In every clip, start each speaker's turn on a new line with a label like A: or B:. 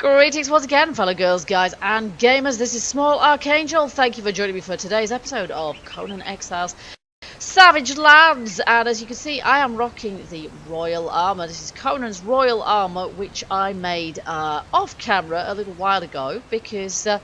A: Greetings once again, fellow girls, guys, and gamers. This is Small Archangel. Thank you for joining me for today's episode of Conan Exiles Savage Lands. And as you can see, I am rocking the Royal Armour. This is Conan's Royal Armour, which I made off camera a little while ago because A,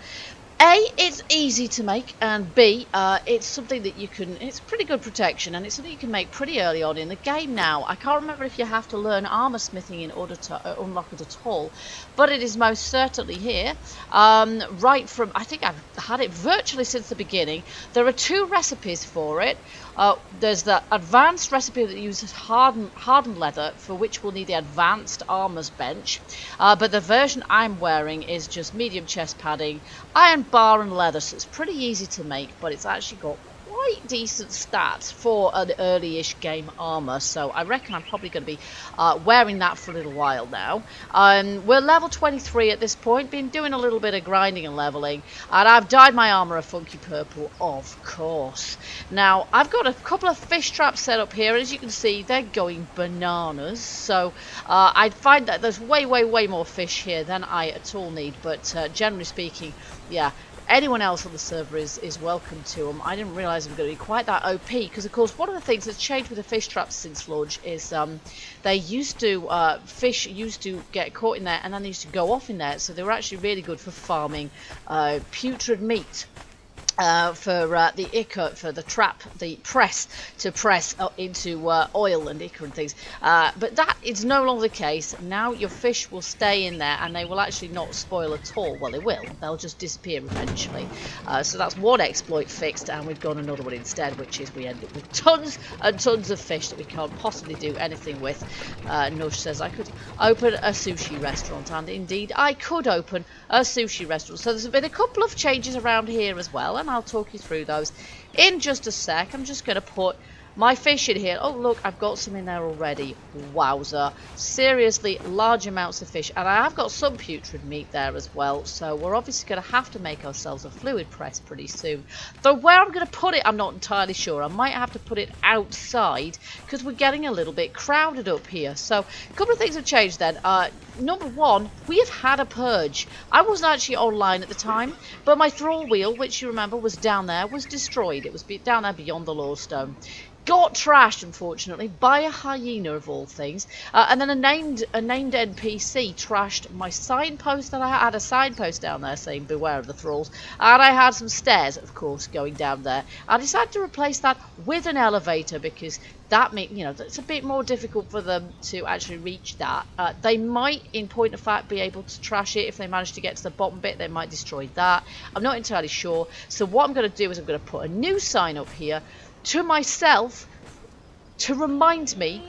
A: it's easy to make, and B, it's something that you can, it's pretty good protection, and it's something you can make pretty early on in the game now. I can't remember if you have to learn armor smithing in order to unlock it at all, but it is most certainly here. Right from, I think I've had it virtually since the beginning. There are two recipes for it. There's the advanced recipe that uses hardened leather, for which we'll need the advanced armor's bench. But the version I'm wearing is just medium chest padding, iron bar and leather, so it's pretty easy to make, but it's actually got quite decent stats for an early-ish game armor, so I reckon I'm probably going to be wearing that for a little while now. We're level 23 at this point, been doing a little bit of grinding and leveling, and I've dyed my armor a funky purple, of course. Now, I've got a couple of fish traps set up here, and as you can see, they're going bananas, so I find that there's way more fish here than I at all need, but generally speaking, yeah, anyone else on the server is welcome to them. I didn't realise I'm going to be quite that OP, because of course one of the things that's changed with the fish traps since launch is they used to, fish used to get caught in there and then they used to go off in there, so they were actually really good for farming putrid meat. For the ichor, for the trap, the press to press into oil and ichor and things, but that is no longer the case. Now your fish will stay in there and they will actually not spoil at all. Well, they will, they'll just disappear eventually. So that's one exploit fixed, and we've got another one instead, which is we end up with tons and tons of fish that we can't possibly do anything with. Nush says I could open a sushi restaurant, and indeed I could open a sushi restaurant. So there's been a couple of changes around here as well, and I'll talk you through those in just a sec. I'm just going to put my fish in here. Oh look, I've got some in there already. Wowzer, seriously large amounts of fish, and I have got some putrid meat there as well, so we're obviously going to have to make ourselves a fluid press pretty soon. Though where I'm going to put it I'm not entirely sure. I might have to put it outside because we're getting a little bit crowded up here. So a couple of things have changed then. Number one, we have had a purge. I wasn't actually online at the time, but my thrall wheel, which you remember was down there, was destroyed. It was down there beyond the Lawstone. Got trashed, unfortunately, by a hyena of all things, and then a named NPC trashed my signpost. That I had a signpost down there saying beware of the thralls, and I had some stairs, of course, going down there. I decided to replace that with an elevator because that means, you know, it's a bit more difficult for them to actually reach that. They might, in point of fact, be able to trash it if they manage to get to the bottom bit. They might destroy that. I'm not entirely sure. So what I'm going to do is I'm going to put a new sign up here to myself to remind me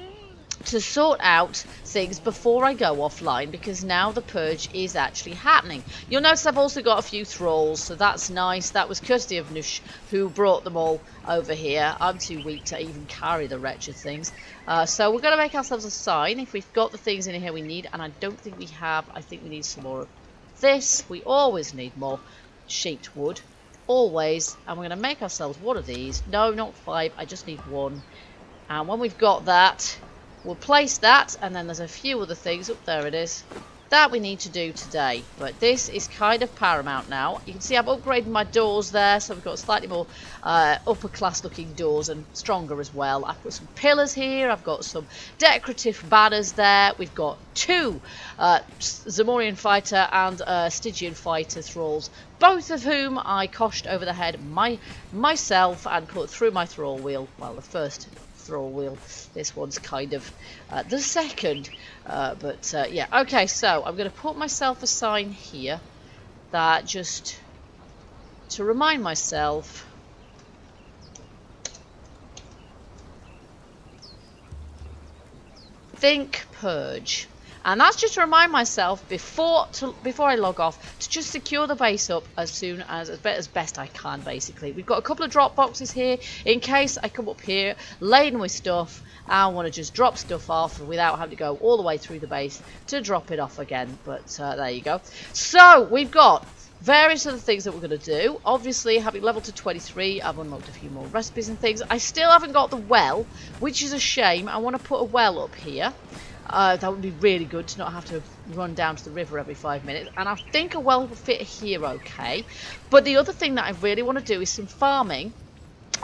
A: to sort out things before I go offline, because now the purge is actually happening. You'll notice I've also got a few thralls, so that's nice. That was courtesy of Nush, who brought them all over here. I'm too weak to even carry the wretched things. So we're going to make ourselves a sign if we've got the things in here we need, and I don't think we have. I think we need some more of this. We always need more sheeped wood. Always. And we're going to make ourselves one of these. No, not 5. I just need 1. And when we've got that, we'll place that, and then there's a few other things, up there it is, that we need to do today. But this is kind of paramount now. You can see I've upgraded my doors there, so we've got slightly more upper class looking doors and stronger as well. I've put some pillars here, I've got some decorative banners there, we've got 2 Zamorian fighter and Stygian fighter thralls, both of whom I coshed over the head myself and put through my thrall wheel. Well, the first thrall wheel, this one's kind of the second, but yeah, okay, so I'm going to put myself a sign here that just to remind myself think purge. And that's just to remind myself before I log off to just secure the base up as best I can. Basically, we've got a couple of drop boxes here in case I come up here laden with stuff. I want to just drop stuff off without having to go all the way through the base to drop it off again. But there you go. So we've got various other things that we're going to do. Obviously, having leveled to 23, I've unlocked a few more recipes and things. I still haven't got the well, which is a shame. I want to put a well up here. That would be really good to not have to run down to the river every 5 minutes. And I think a well will fit here okay. But the other thing that I really want to do is some farming.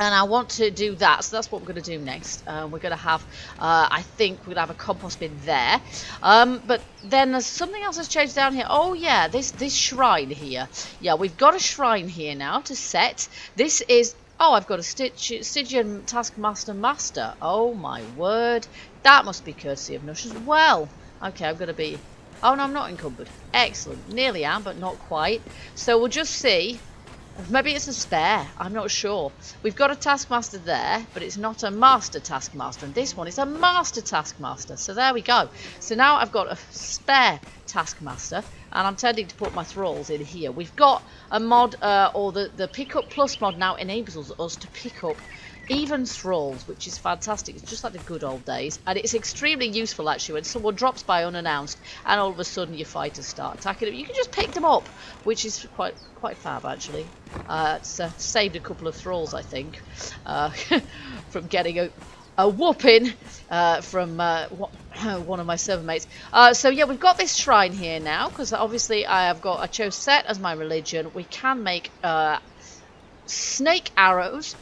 A: And I want to do that, so that's what we're going to do next. We're going to have, I think we're going to have a compost bin there. But then there's something else that's changed down here. Oh yeah, this shrine here. Yeah, we've got a shrine here now to set. This is, oh, I've got a Stygian Taskmaster Master. Oh my word. That must be courtesy of Nush as well. Okay, I'm going to be, oh no, I'm not encumbered. Excellent. Nearly am, but not quite. So we'll just see. Maybe it's a spare, I'm not sure. We've got a Taskmaster there, but it's not a Master Taskmaster. And this one is a Master Taskmaster. So there we go. So now I've got a spare Taskmaster, and I'm tending to put my thralls in here. We've got a mod, or the Pick Up Plus mod now enables us to pick up even thralls, which is fantastic. It's just like the good old days, and it's extremely useful actually when someone drops by unannounced and all of a sudden your fighters start attacking them. You can just pick them up, which is quite fab actually. It's saved a couple of thralls, I think, from getting a whooping from one of my server mates. So yeah, we've got this shrine here now because obviously I chose set as my religion. We can make snake arrows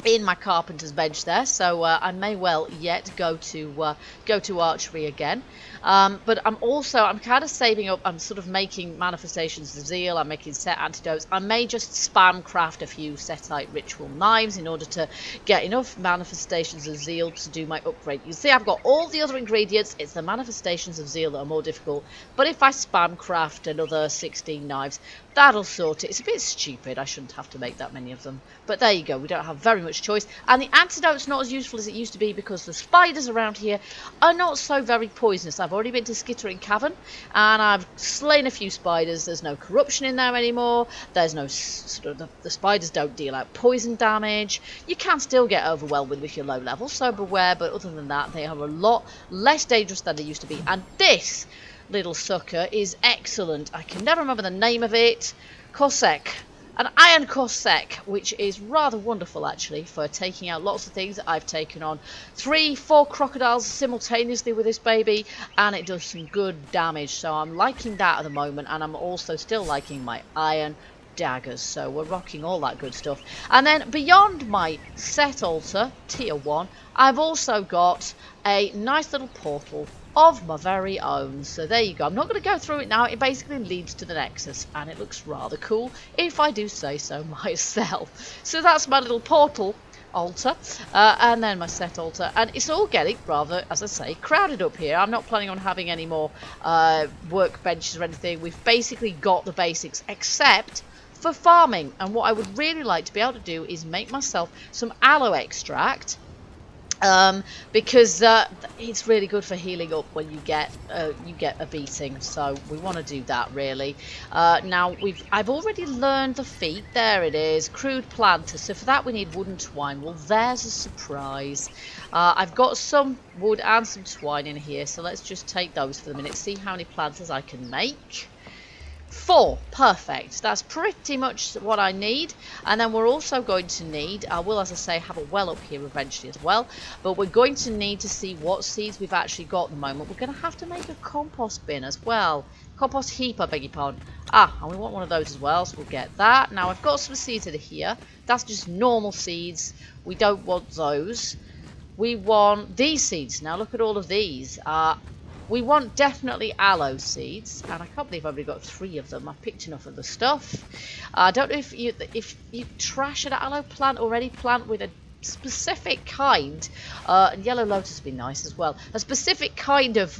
A: in my carpenter's bench there, so I may well yet go to archery again. But I'm kind of saving up. I'm sort of making manifestations of zeal. I'm making set antidotes. I may just spam craft a few setite ritual knives in order to get enough manifestations of zeal to do my upgrade. You see, I've got all the other ingredients. It's the manifestations of zeal that are more difficult. But if I spam craft another 16 knives, that'll sort it. It's a bit stupid. I shouldn't have to make that many of them. But there you go. We don't have very much choice. And the antidote's not as useful as it used to be because the spiders around here are not so very poisonous. I've already been to Skittering Cavern and I've slain a few spiders. There's no corruption in there anymore. There's no sort of, the spiders don't deal out poison damage. You can still get overwhelmed with your low level, so beware. But other than that, they are a lot less dangerous than they used to be. And this little sucker is excellent. I can never remember the name of it. Cossack. An iron Cossack, which is rather wonderful actually for taking out lots of things. I've taken on 3-4 crocodiles simultaneously with this baby, and it does some good damage. So I'm liking that at the moment, and I'm also still liking my iron daggers. So we're rocking all that good stuff. And then beyond my set altar, tier 1, I've also got a nice little portal of my very own. So there you go. I'm not going to go through it now. It basically leads to the Nexus, and it looks rather cool if I do say so myself. So that's my little portal altar, and then my set altar, and it's all getting rather, as I say, crowded up here. I'm not planning on having any more workbenches or anything. We've basically got the basics except for farming, and what I would really like to be able to do is make myself some aloe extract, because it's really good for healing up when you get a beating. So we want to do that really. Now I've already learned the feat. There it is, Crude Planter. So for that we need wood and twine. Well, there's a surprise. I've got some wood and some twine in here, so let's just take those for the minute, see how many planters I can make. 4, perfect. That's pretty much what I need. And then we're also going to need, I will, as I say, have a well up here eventually as well, but we're going to need to see what seeds we've actually got at the moment. We're going to have to make a compost bin as well. Compost heap, I beg your pardon. And we want one of those as well, so we'll get that. Now I've got some seeds in here. That's just normal seeds. We don't want those. We want these seeds. Now look at all of these. We want definitely aloe seeds, and I can't believe I've only got 3 of them. I've picked enough of the stuff. I don't know if you trash an aloe plant already, plant with a specific kind, and yellow lotus would be nice as well. A specific kind of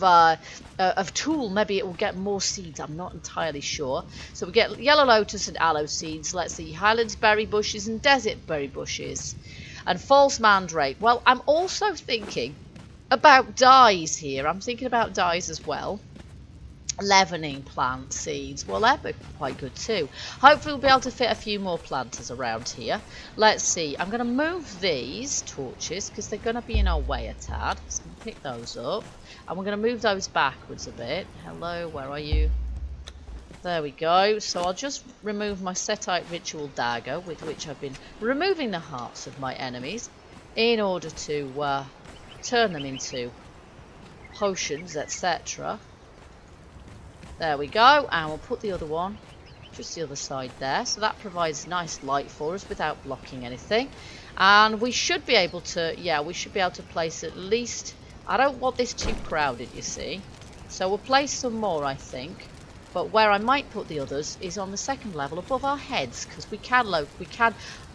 A: tool, maybe it will get more seeds. I'm not entirely sure. So we get yellow lotus and aloe seeds. Let's see, Highlands berry bushes and desert berry bushes, and false mandrake. Well, I'm also thinking about dyes here. I'm thinking about dyes as well. Leavening plant seeds. Well, they're quite good too. Hopefully we'll be able to fit a few more planters around here. Let's see. I'm going to move these torches because they're going to be in our way a tad. So I'm going to pick those up. And we're going to move those backwards a bit. Hello, where are you? There we go. So I'll just remove my setite ritual dagger, with which I've been removing the hearts of my enemies in order to turn them into potions, etc. There we go, and we'll put the other one just the other side there, so that provides nice light for us without blocking anything. And we should be able to, yeah, we should be able to place at least, I don't want this too crowded, you see, so we'll place some more, I think. But where I might put the others is on the second level above our heads, because we can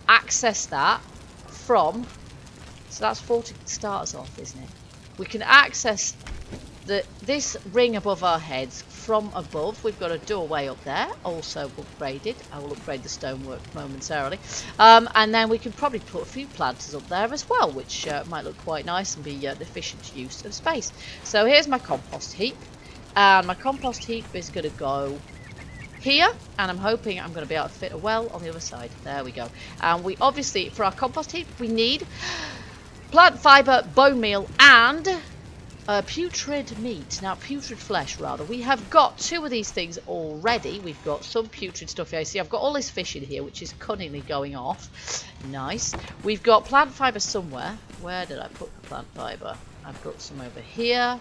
A: access that from, so that's 40 starters off, isn't it? We can access this ring above our heads from above. We've got a doorway up there, also upgraded. I will upgrade the stonework momentarily. And then we can probably put a few planters up there as well, which might look quite nice and be an efficient use of space. So here's my compost heap. And my compost heap is going to go here, and I'm hoping I'm going to be able to fit a well on the other side. There we go. And we obviously, for our compost heap, we need plant fibre, bone meal, and putrid meat. Now, putrid flesh, rather. We have got 2 of these things already. We've got some putrid stuff here. See, I've got all this fish in here, which is cunningly going off. Nice. We've got plant fibre somewhere. Where did I put the plant fibre? I've got some over here.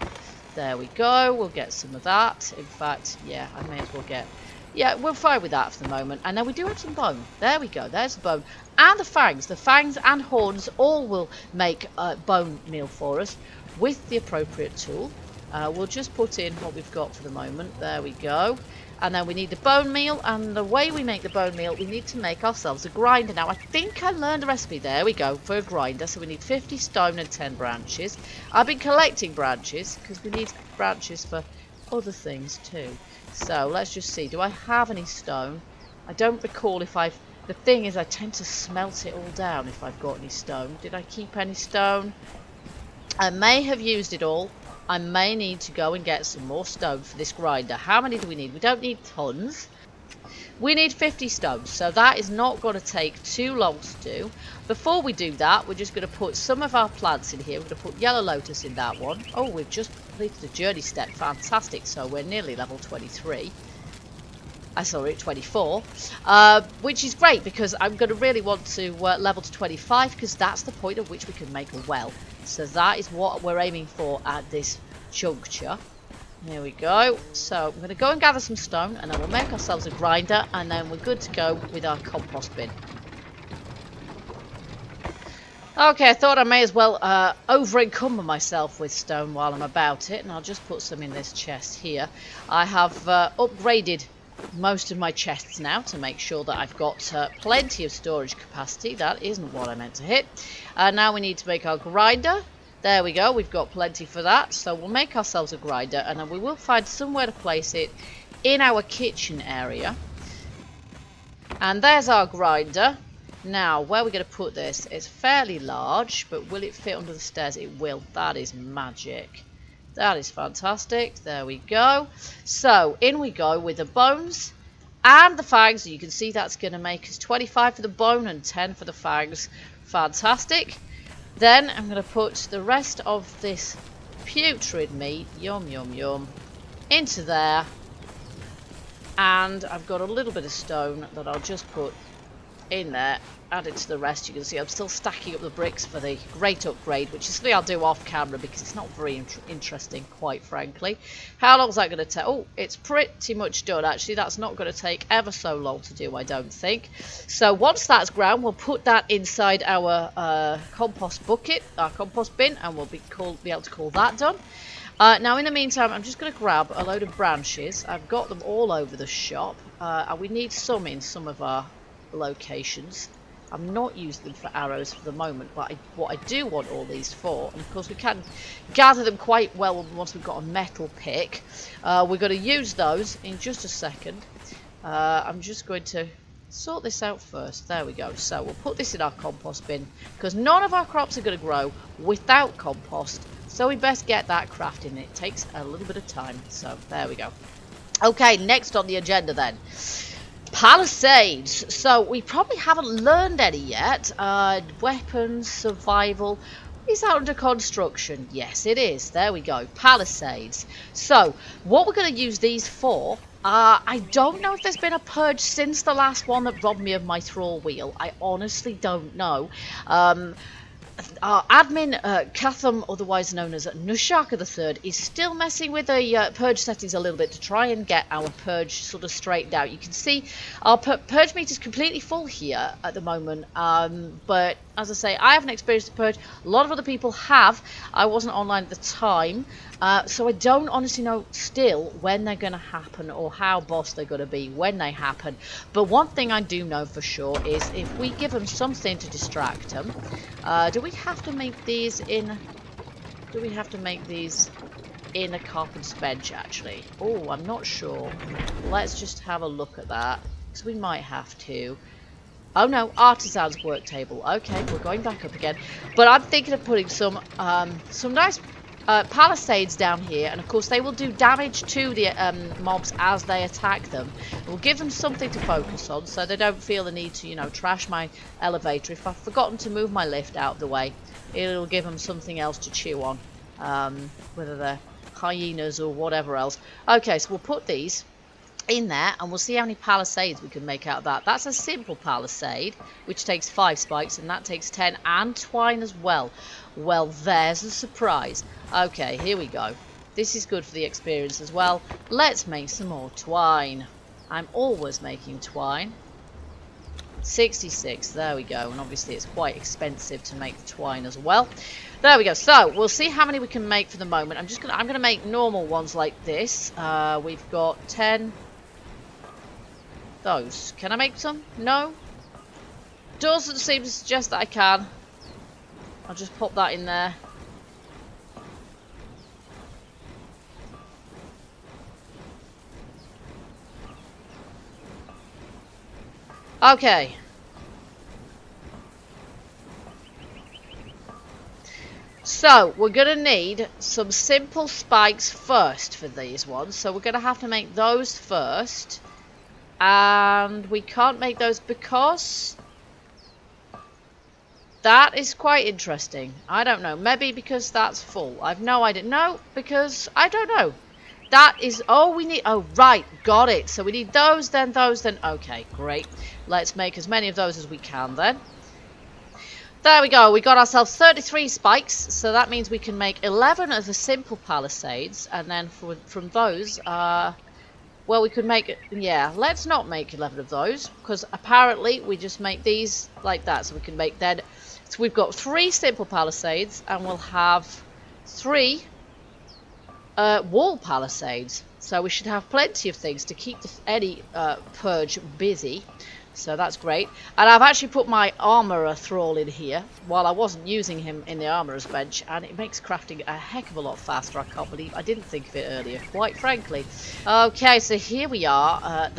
A: There we go. We'll get some of that. In fact, yeah, I may as well get... Yeah, we'll fine with that for the moment. And then we do have some bone. There we go. There's the bone. And the fangs. The fangs and horns all will make bone meal for us with the appropriate tool. We'll just put in what we've got for the moment. There we go. And then we need the bone meal. And the way we make the bone meal, we need to make ourselves a grinder. Now, I think I learned a recipe. There we go, for a grinder. So we need 50 stone and 10 branches. I've been collecting branches because we need branches for other things too. So let's just see. Do I have any stone? I don't recall if I've... The thing is, I tend to smelt it all down if I've got any stone. Did I keep any stone? I may have used it all. I may need to go and get some more stone for this grinder. How many do we need? We don't need tons. We need 50 stones, so that is not going to take too long to do. Before we do that, we're just going to put some of our plants in here. We're going to put yellow lotus in that one. Oh, we've just completed a journey step. Fantastic. So we're nearly level 23. Sorry, 24. Which is great because I'm going to really want to level to 25 because that's the point at which we can make a well. So that is what we're aiming for at this juncture. There we go. So I'm going to go and gather some stone and then we'll make ourselves a grinder and then we're good to go with our compost bin. Okay, I thought I may as well over-encumber myself with stone while I'm about it, and I'll just put some in this chest here. I have upgraded most of my chests now to make sure that I've got plenty of storage capacity. That isn't what I meant to hit. Now we need to make our grinder. There we go, we've got plenty for that. So we'll make ourselves a grinder and then we will find somewhere to place it in our kitchen area. And there's our grinder. Now, where are we going to put this? It's fairly large, but will it fit under the stairs? It will. That is magic. That is fantastic. There we go. So, in we go with the bones and the fangs. You can see that's going to make us 25 for the bone and 10 for the fangs. Fantastic. Then I'm going to put the rest of this putrid meat, yum yum yum, into there. And I've got a little bit of stone that I'll just put in there, add it to the rest. You can see I'm still stacking up the bricks for the great upgrade, which is something I'll do off camera because it's not very interesting, quite frankly. How long is that going to take? Oh, it's pretty much done actually. That's not going to take ever so long to do, I don't think. So once that's ground, we'll put that inside our compost bucket, our compost bin, and we'll be able to call that done. Now in the meantime, I'm just going to grab a load of branches. I've got them all over the shop, and we need some in some of our locations. I'm not using them for arrows for the moment, but what I do want all these for, and of course we can gather them quite well once we've got a metal pick. We're going to use those in just a second. I'm just going to sort this out first. There we go. So we'll put this in our compost bin because none of our crops are going to grow without compost, so we best get that crafting. It takes a little bit of time, so there we go. Okay, next on the agenda then, Palisades. So we probably haven't learned any yet. Weapons, survival. Is that under construction? Yes, it is. There we go. Palisades. So what we're going to use these for, I don't know if there's been a purge since the last one that robbed me of my thrall wheel. I honestly don't know. our admin, Catham, otherwise known as Nushaka III, is still messing with the purge settings a little bit to try and get our purge sort of straightened out. You can see our purge meter is completely full here at the moment, but as I say, I haven't experienced the purge. A lot of other people have. I wasn't online at the time, so I don't honestly know still when they're going to happen or how boss they're going to be when they happen. But one thing I do know for sure is if we give them something to distract them. Do we have to make these in? Do we have to make these in a carpenter's bench actually? Oh, I'm not sure. Let's just have a look at that because we might have to. Oh no, artisan's work table. Okay, we're going back up again. But I'm thinking of putting some nice palisades down here, and of course they will do damage to the mobs as they attack them. We'll give them something to focus on so they don't feel the need to, you know, trash my elevator. If I've forgotten to move my lift out of the way, it'll give them something else to chew on, whether they're hyenas or whatever else. Okay, so we'll put these in there and we'll see how many palisades we can make out of that. That's a simple palisade which takes 5 spikes, and that takes 10, and twine as well. Well, there's a surprise. Okay, here we go. This is good for the experience as well. Let's make some more twine. I'm always making twine. 66, there we go. And obviously it's quite expensive to make the twine as well. There we go. So we'll see how many we can make for the moment. I'm gonna make normal ones like this. We've got 10. Those. Can I make some? No? Doesn't seem to suggest that I can. I'll just pop that in there. Okay. So, we're going to need some simple spikes first for these ones. So, we're going to have to make those first. And we can't make those because that is quite interesting. I don't know. Maybe because that's full. I've no idea. No, because I don't know. That is, oh, we need, oh, right, got it. So we need those, then. Okay, great. Let's make as many of those as we can then. There we go. We got ourselves 33 spikes. So that means we can make 11 of the simple palisades. And then from those, well, we could make, yeah, let's not make 11 of those, because apparently we just make these like that. So we can make then, so we've got 3 simple palisades, and we'll have 3 wall palisades. So we should have plenty of things to keep any purge busy. So that's great. And I've actually put my armourer thrall in here while I wasn't using him in the armourer's bench, and it makes crafting a heck of a lot faster. I can't believe I didn't think of it earlier, quite frankly. Okay, so here we are,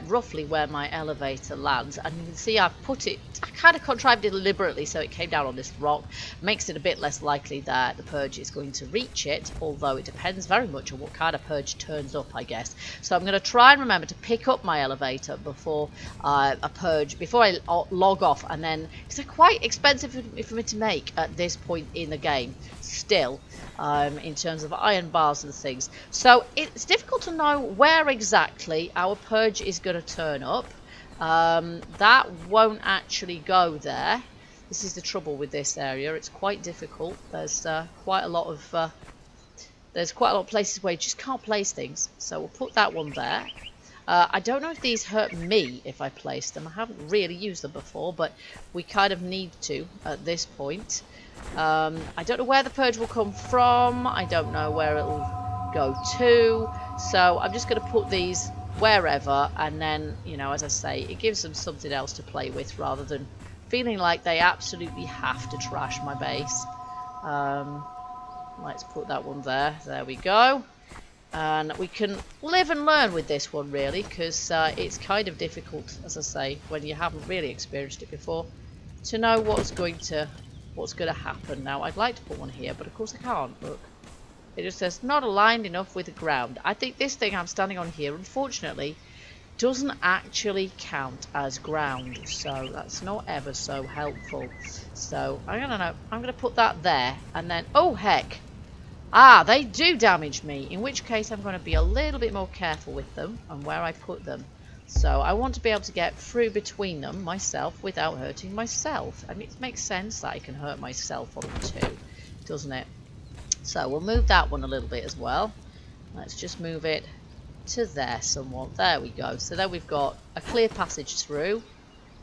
A: roughly where my elevator lands, and you can see I've put it, I kind of contrived it deliberately so it came down on this rock. Makes it a bit less likely that the purge is going to reach it, although it depends very much on what kind of purge turns up, I guess. So I'm going to try and remember to pick up my elevator before a purge, before I log off, and then, because they're quite expensive for me to make at this point in the game still, in terms of iron bars and things. So it's difficult to know where exactly our purge is going to turn up. That won't actually go there. This is the trouble with this area. It's quite difficult. There's quite a lot of places where you just can't place things. So we'll put that one there. I don't know if these hurt me if I place them. I haven't really used them before, but we kind of need to at this point. I don't know where the purge will come from. I don't know where it'll go to. So I'm just going to put these wherever, and then, you know, as I say, it gives them something else to play with rather than feeling like they absolutely have to trash my base. Let's put that one there. There we go. And we can live and learn with this one, really, because it's kind of difficult, as I say, when you haven't really experienced it before, to know what's going to happen. Now, I'd like to put one here, but of course I can't. Look, it just says not aligned enough with the ground. I think this thing I'm standing on here, unfortunately, doesn't actually count as ground, so that's not ever so helpful. So I don't know. I'm going to put that there, and then, oh heck. Ah, they do damage me, in which case I'm going to be a little bit more careful with them and where I put them. So I want to be able to get through between them myself without hurting myself. I mean, it makes sense that I can hurt myself on them too, doesn't it? So we'll move that one a little bit as well. Let's just move it to there somewhat. There we go. So then we've got a clear passage through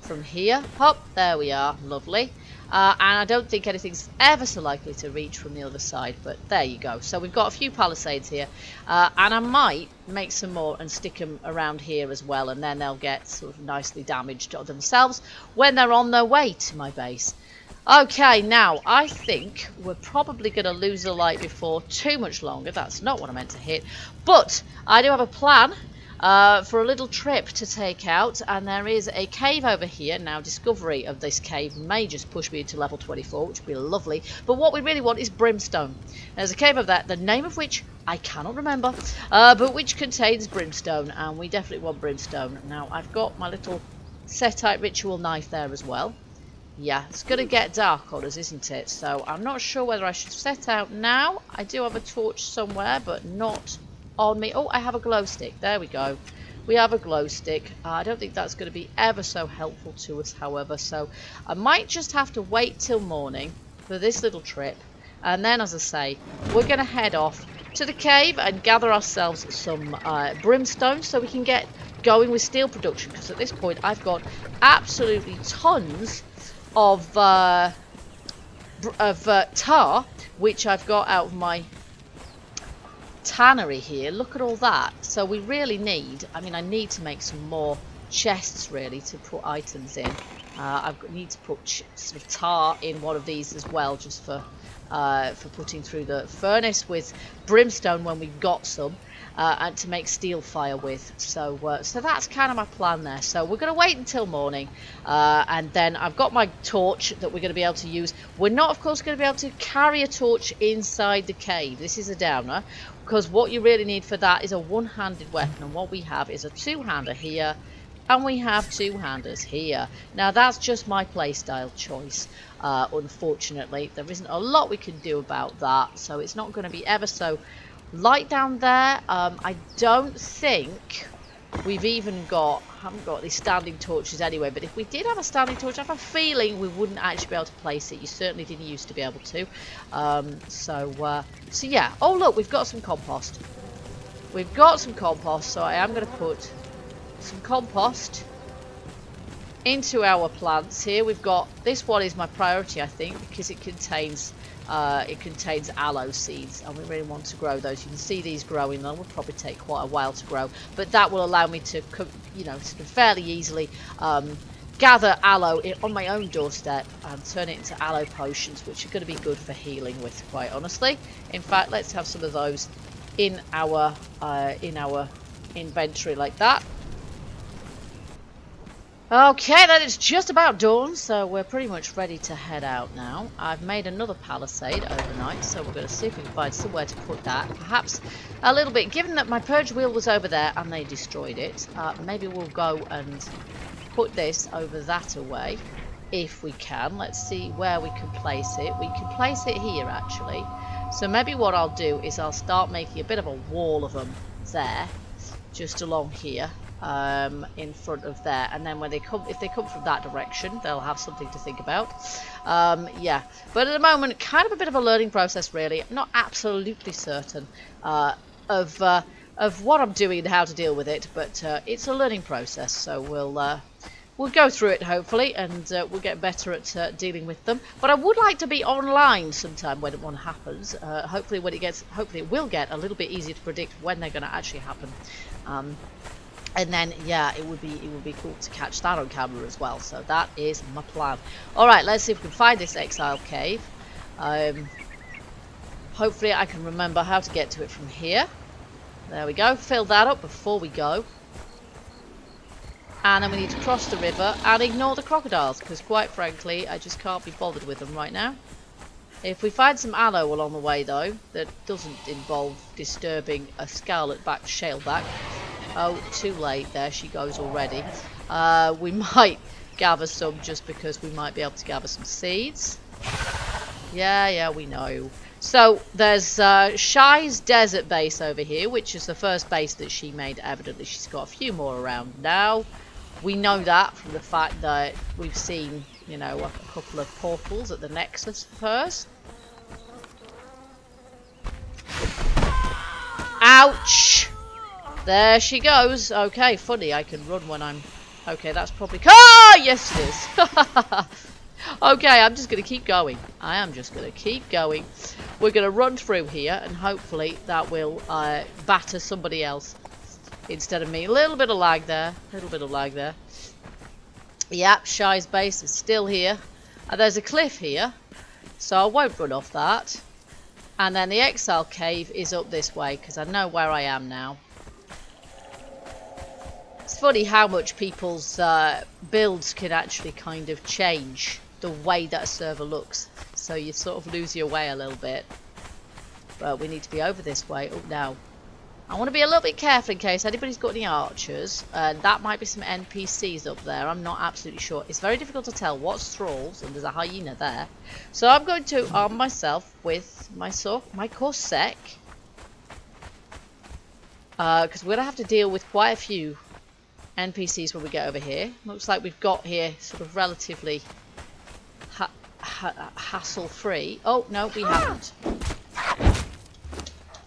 A: from here. Hop, there we are. Lovely. And I don't think anything's ever so likely to reach from the other side, but there you go. So we've got a few palisades here, and I might make some more and stick them around here as well, and then they'll get sort of nicely damaged themselves when they're on their way to my base. Okay, now I think we're probably going to lose the light before too much longer. That's not what I meant to hit, but I do have a plan for a little trip to take out, and there is a cave over here. Now, discovery of this cave may just push me into level 24, which would be lovely, but what we really want is brimstone. There's a cave over there, the name of which I cannot remember, but which contains brimstone, and we definitely want brimstone. Now, I've got my little Setite ritual knife there as well. Yeah, it's going to get dark on us, isn't it? So I'm not sure whether I should set out now. I do have a torch somewhere, but not on me. Oh, I have a glow stick. There we go. We have a glow stick. I don't think that's going to be ever so helpful to us, however. So I might just have to wait till morning for this little trip. And then, as I say, we're going to head off to the cave and gather ourselves some brimstone so we can get going with steel production. Because at this point, I've got absolutely tons of tar, which I've got out of my tannery here. Look at all that. So we really need, I mean, I need to make some more chests really to put items in. I need to put sort of tar in one of these as well, just for putting through the furnace with brimstone when we've got some. And to make steel fire with. So that's kind of my plan there. So we're going to wait until morning, and then I've got my torch that we're going to be able to use. We're not, of course, going to be able to carry a torch inside the cave. This is a downer, because what you really need for that is a one-handed weapon, and what we have is a two-hander here, and we have two-handers here. Now that's just my playstyle choice. Unfortunately, there isn't a lot we can do about that, so it's not going to be ever so light down there. I don't think we've even haven't got these standing torches anyway, but if we did have a standing torch, I have a feeling we wouldn't actually be able to place it. You certainly didn't used to be able to. So yeah. Oh look, we've got some compost. We've got some compost, so I am going to put some compost into our plants here. We've got, this one is my priority, I think, because it contains aloe seeds, and we really want to grow those. You can see these growing. They will probably take quite a while to grow, but that will allow me to, you know, sort of fairly easily gather aloe on my own doorstep and turn it into aloe potions, which are going to be good for healing with, quite honestly. In fact, let's have some of those in our inventory like that. Okay, then it's just about dawn, so we're pretty much ready to head out now. I've made another palisade overnight, so we're going to see if we can find somewhere to put that. Perhaps a little bit, given that my purge wheel was over there and they destroyed it, maybe we'll go and put this over that away, if we can. Let's see where we can place it. We can place it here, actually. So maybe what I'll do is I'll start making a bit of a wall of them there, just along here. In front of there, and then when they come, if they come from that direction, they'll have something to think about. Yeah, but at the moment, kind of a bit of a learning process really. I'm not absolutely certain of what I'm doing and how to deal with it, but it's a learning process, so we'll go through it hopefully, and we'll get better at dealing with them. But I would like to be online sometime when one happens. Hopefully it will get a little bit easier to predict when they're going to actually happen. And then, yeah, it would be cool to catch that on camera as well. So that is my plan. All right, let's see if we can find this exile cave. Hopefully I can remember how to get to it from here. There we go. Fill that up before we go. And then we need to cross the river and ignore the crocodiles, because quite frankly, I just can't be bothered with them right now. If we find some aloe along the way, though, that doesn't involve disturbing a scarlet-backed shaleback. Oh, too late. There she goes already. We might gather some just because we might be able to gather some seeds. Yeah, we know. So there's Shy's desert base over here, which is the first base that she made. Evidently she's got a few more around now. We know that from the fact that we've seen, you know, a couple of portals at the nexus of hers. Ouch! There she goes. Okay, funny, I can run when I'm... Okay, that's probably... Ah! Yes, it is. Okay, I'm just going to keep going. I am just going to keep going. We're going to run through here, and hopefully that will batter somebody else instead of me. A little bit of lag there. A little bit of lag there. Yep, Shy's base is still here. There's a cliff here, so I won't run off that. And then the Exile Cave is up this way, because I know where I am now. It's funny how much people's builds can actually kind of change the way that a server looks. So you sort of lose your way a little bit. But we need to be over this way. Oh, now. I want to be a little bit careful in case anybody's got any archers. That might be some NPCs up there. I'm not absolutely sure. It's very difficult to tell what's thralls, and there's a hyena there. So I'm going to arm myself with my corset. Because we're going to have to deal with quite a few NPCs when we get over here. Looks like we've got here sort of relatively hassle-free. Oh, no, we haven't.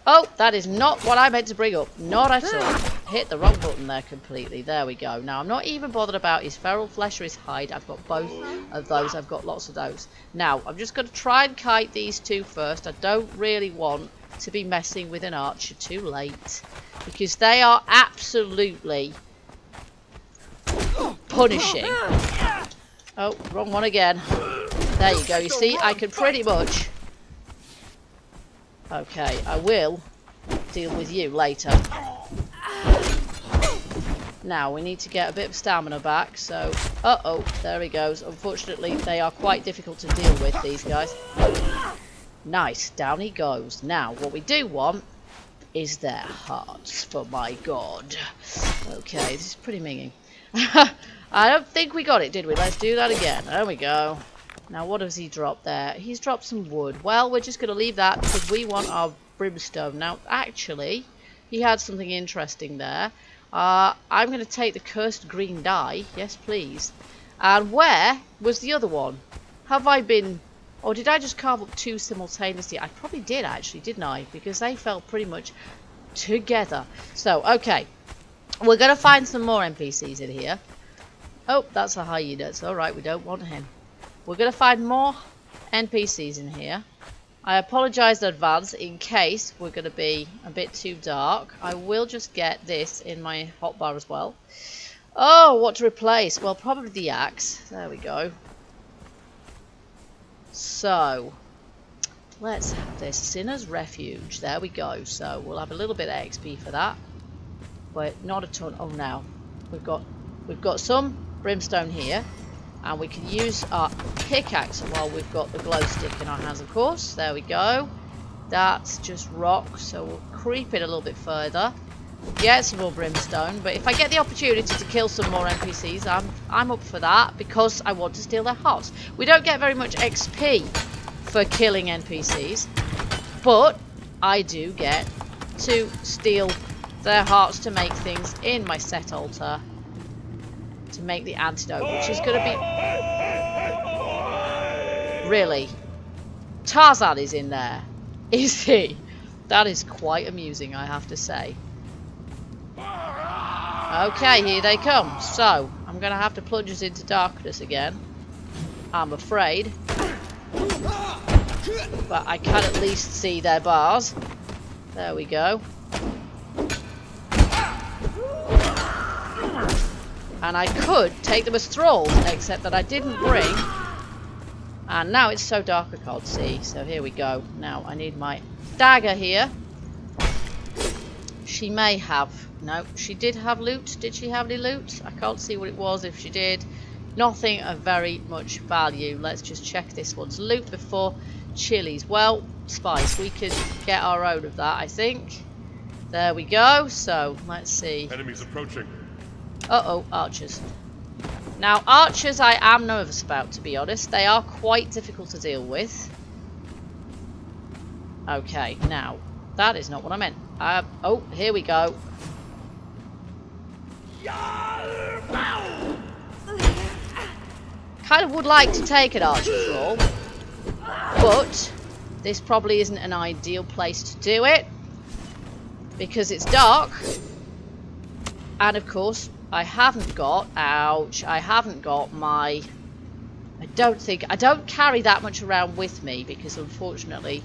A: Oh, that is not what I meant to bring up. Not at all. Hit the wrong button there completely. There we go. Now, I'm not even bothered about his feral flesh or his hide. I've got both of those. I've got lots of those. Now, I'm just going to try and kite these two first. I don't really want to be messing with an archer too late, because they are absolutely punishing. Oh, wrong one again. There you go. You see, I can pretty much... Okay, I will deal with you later. Now, we need to get a bit of stamina back, so... Uh-oh, there he goes. Unfortunately, they are quite difficult to deal with, these guys. Nice, down he goes. Now, what we do want is their hearts, for my god. Okay, this is pretty minging. I don't think we got it, did we? Let's do that again. There we go. Now, what has he dropped there? He's dropped some wood. Well, we're just going to leave that because we want our brimstone. Now, actually, he had something interesting there. I'm going to take the cursed green dye. Yes, please. And where was the other one? Have I been... Or did I just carve up two simultaneously? I probably did, actually, didn't I? Because they fell pretty much together. So, okay. We're going to find some more NPCs in here. Oh, that's a hyena. It's alright, we don't want him. We're going to find more NPCs in here. I apologise in advance in case we're going to be a bit too dark. I will just get this in my hotbar as well. Oh, what to replace? Well, probably the axe. There we go. So, let's have this. Sinner's Refuge. There we go. So, we'll have a little bit of XP for that. But not a ton. Oh, now. We've got some brimstone here. And we can use our pickaxe while we've got the glow stick in our hands, of course. There we go. That's just rock, so we'll creep it a little bit further. Get some more brimstone, but if I get the opportunity to kill some more NPCs, I'm up for that, because I want to steal their hearts. We don't get very much XP for killing NPCs, but I do get to steal their hearts to make things in my set altar. To make the antidote, which is going to be... Really? Tarzan is in there, is he? That is quite amusing, I have to say. Okay, here they come. So, I'm going to have to plunge us into darkness again, I'm afraid. But I can at least see their bars. There we go. And I could take them as thralls, except that I didn't bring. And now it's so dark I can't see. So here we go. Now I need my dagger here. She may have... No, she did have loot. Did she have any loot? I can't see what it was if she did. Nothing of very much value. Let's just check this one's loot before chilies. Well, spice. We could get our own of that, I think. There we go. So, let's see.
B: Enemies approaching.
A: Uh-oh, archers. Now, archers I am nervous about, to be honest. They are quite difficult to deal with. Okay, now, that is not what I meant. Oh, here we go. Kind of would like to take an archer's roll, but this probably isn't an ideal place to do it because it's dark, and of course I haven't got, ouch, I haven't got my, I don't carry that much around with me because unfortunately,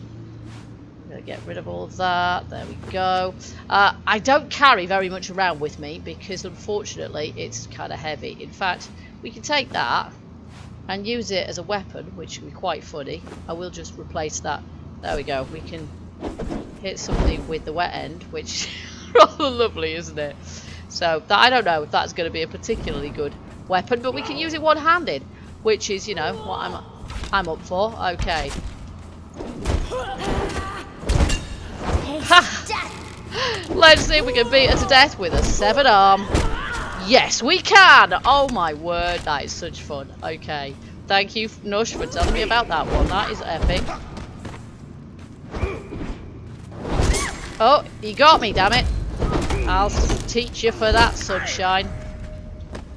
A: I'm going to get rid of all of that, there we go. I don't carry very much around with me because unfortunately it's kind of heavy. In fact, we can take that and use it as a weapon, which would be quite funny. I will just replace that. There we go. We can hit something with the wet end, which is rather lovely, isn't it? So I don't know if that's going to be a particularly good weapon, but we can use it one-handed, which is, you know, what I'm up for. Okay. Ha! Let's see if we can beat her to death with a severed arm. Yes, we can! Oh my word, that is such fun. Okay. Thank you, Nush, for telling me about that one. That is epic. Oh, he got me, damn it. I'll teach you for that, sunshine.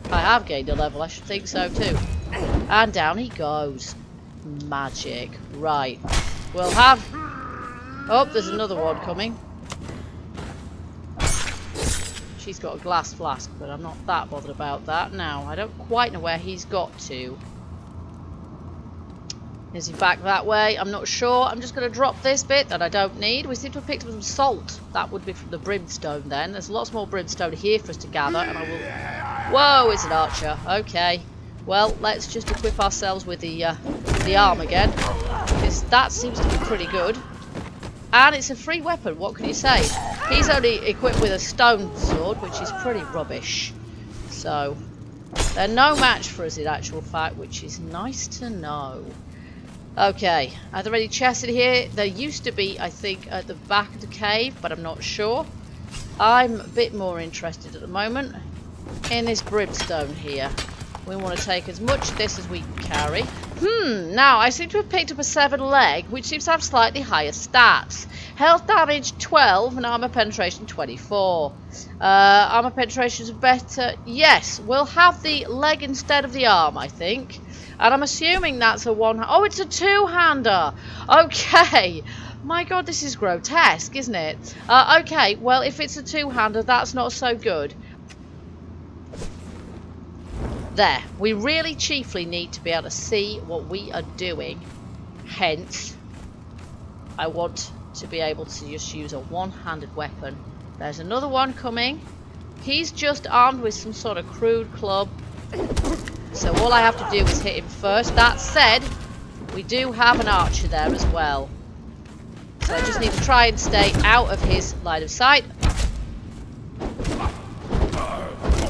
A: I have gained a level, I should think so too. And down he goes. Magic. Right. We'll have... Oh, there's another one coming. She's got a glass flask, but I'm not that bothered about that. Now, I don't quite know where he's got to. Is he back that way? I'm not sure. I'm just going to drop this bit that I don't need. We seem to have picked up some salt. That would be from the brimstone then. There's lots more brimstone here for us to gather, and I will... Whoa, it's an archer. Okay. Well, let's just equip ourselves with the arm again, because that seems to be pretty good. And it's a free weapon, what can you say? He's only equipped with a stone sword, which is pretty rubbish. So, they're no match for us in actual fact, which is nice to know. Okay, are there any chests in here? There used to be, I think, at the back of the cave, but I'm not sure. I'm a bit more interested at the moment in this brimstone here. We want to take as much of this as we can carry. Now I seem to have picked up a 7 leg, which seems to have slightly higher stats. Health damage 12 and armor penetration 24. Armor penetration is better. Yes, we'll have the leg instead of the arm, I think. And I'm assuming that's a one... Oh, it's a two-hander. Okay. My god, this is grotesque, isn't it? Okay, well, if it's a two-hander, that's not so good. There. We really chiefly need to be able to see what we are doing. Hence, I want to be able to just use a one-handed weapon. There's another one coming. He's just armed with some sort of crude club. So all I have to do is hit him first. That said, we do have an archer there as well. So I just need to try and stay out of his line of sight.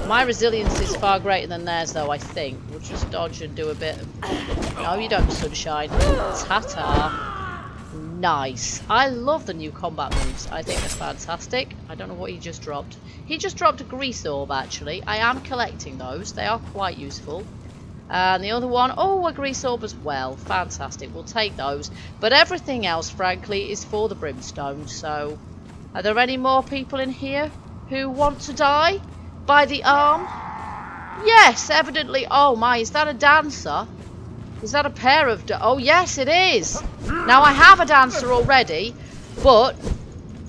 A: My resilience is far greater than theirs, though, I think. We'll just dodge and do a bit of... No, you don't, sunshine. Ta-ta. Nice. I love the new combat moves. I think they're fantastic. I don't know what he just dropped. He just dropped a grease orb, actually. I am collecting those. They are quite useful. And the other one, oh, a grease orb as well. Fantastic. We'll take those. But everything else, frankly, is for the brimstone. So, are there any more people in here who want to die by the arm? Yes, evidently. Oh my, is that a dancer? Is that a pair of... Oh, yes, it is. Now, I have a dancer already, but...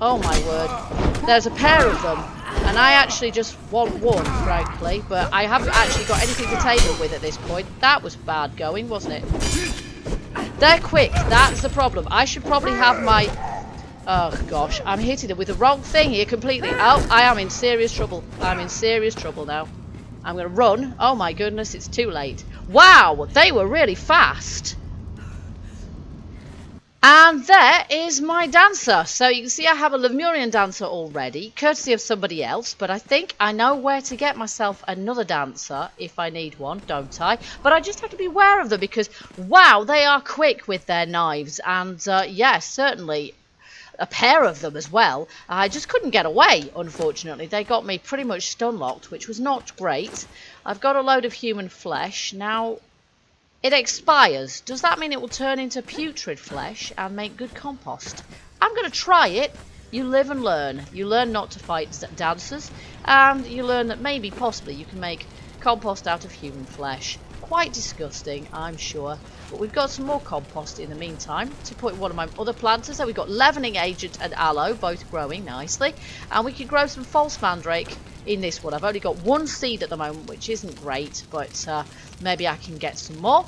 A: Oh, my word. There's a pair of them. And I actually just want one, frankly. But I haven't actually got anything to tame them with at this point. That was bad going, wasn't it? They're quick. That's the problem. I should probably have my... Oh, gosh. I'm hitting them with the wrong thing here completely. Oh, I am in serious trouble. I'm in serious trouble now. I'm going to run. Oh, my goodness. It's too late. Wow. They were really fast. And there is my dancer. So you can see I have a Lemurian dancer already, courtesy of somebody else. But I think I know where to get myself another dancer if I need one, don't I? But I just have to be aware of them because, wow, they are quick with their knives. And, yes, certainly a pair of them as well. I just couldn't get away, unfortunately. They got me pretty much stun-locked, which was not great. I've got a load of human flesh. Now... it expires. Does that mean it will turn into putrid flesh and make good compost? I'm going to try it. You live and learn. You learn not to fight dancers, and you learn that maybe, possibly, you can make compost out of human flesh. Quite disgusting, I'm sure. But we've got some more compost in the meantime to put in one of my other planters. So we've got leavening agent and aloe, both growing nicely. And we can grow some false mandrake in this one. I've only got one seed at the moment, which isn't great, but maybe I can get some more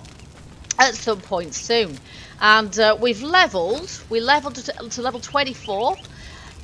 A: at some point soon. And we leveled to level 24.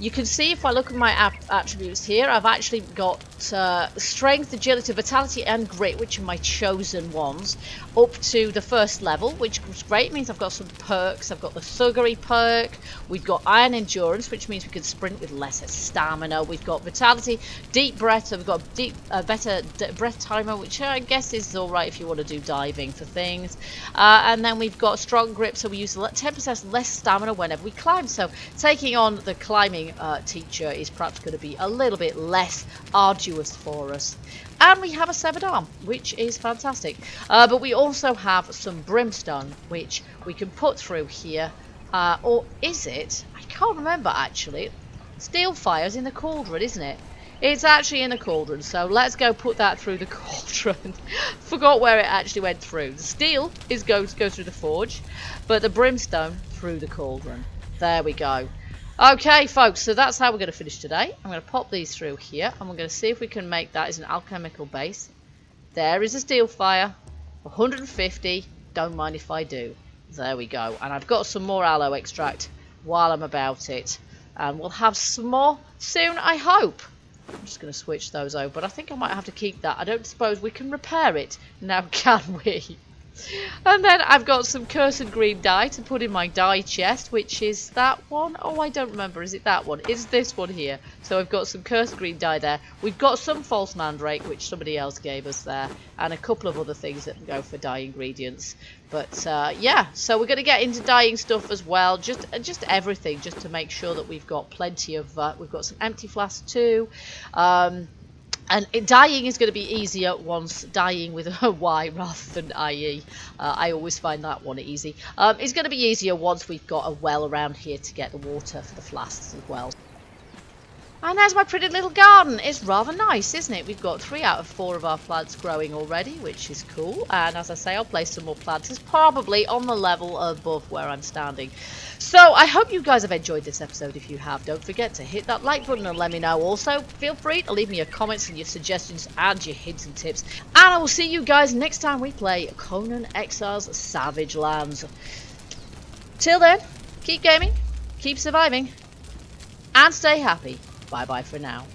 A: You can see if I look at my attributes here, I've actually got strength, agility, vitality and grit, which are my chosen ones, up to the first level, which is great. It means I've got some perks. I've got the thuggery perk, we've got iron endurance, which means we can sprint with less stamina, we've got vitality, deep breath, and we've got better breath timer, which I guess is alright if you want to do diving for things, and then we've got strong grip, so we use 10% less stamina whenever we climb. So taking on the climbing teacher is perhaps going to be a little bit less arduous for us. And we have a severed arm, which is fantastic. But we also have some brimstone, which we can put through here. Or is it? I can't remember actually. Steel fire's in the cauldron, isn't it? It's actually in the cauldron, so let's go put that through the cauldron. Forgot where it actually went through. The steel is going to go through the forge, but the brimstone through the cauldron. There we go. Okay, folks, so that's how we're going to finish today. I'm going to pop these through here, and we're going to see if we can make that as an alchemical base. There is a steel fire, 150. Don't mind if I do. There we go. And I've got some more aloe extract while I'm about it. And we'll have some more soon, I hope. I'm just going to switch those over, but I think I might have to keep that. I don't suppose we can repair it now, can we? And then I've got some cursed green dye to put in my dye chest, which is that one. Oh, I don't remember. Is it that one? It's this one here. So I've got some cursed green dye there. We've got some false mandrake, which somebody else gave us there, and a couple of other things that go for dye ingredients. But yeah, so we're going to get into dyeing stuff as well, just everything, just to make sure that we've got plenty of. We've got some empty flasks too. And dyeing is going to be easier once dyeing with a Y rather than IE. I always find that one easy. It's going to be easier once we've got a well around here to get the water for the flasks as well. And there's my pretty little garden. It's rather nice, isn't it? We've got 3 out of 4 of our plants growing already, which is cool. And as I say, I'll place some more planters, probably on the level above where I'm standing. So I hope you guys have enjoyed this episode. If you have, don't forget to hit that like button and let me know. Also, feel free to leave me your comments and your suggestions and your hints and tips. And I will see you guys next time we play Conan Exiles Savage Lands. Till then, keep gaming, keep surviving, and stay happy. Bye-bye for now.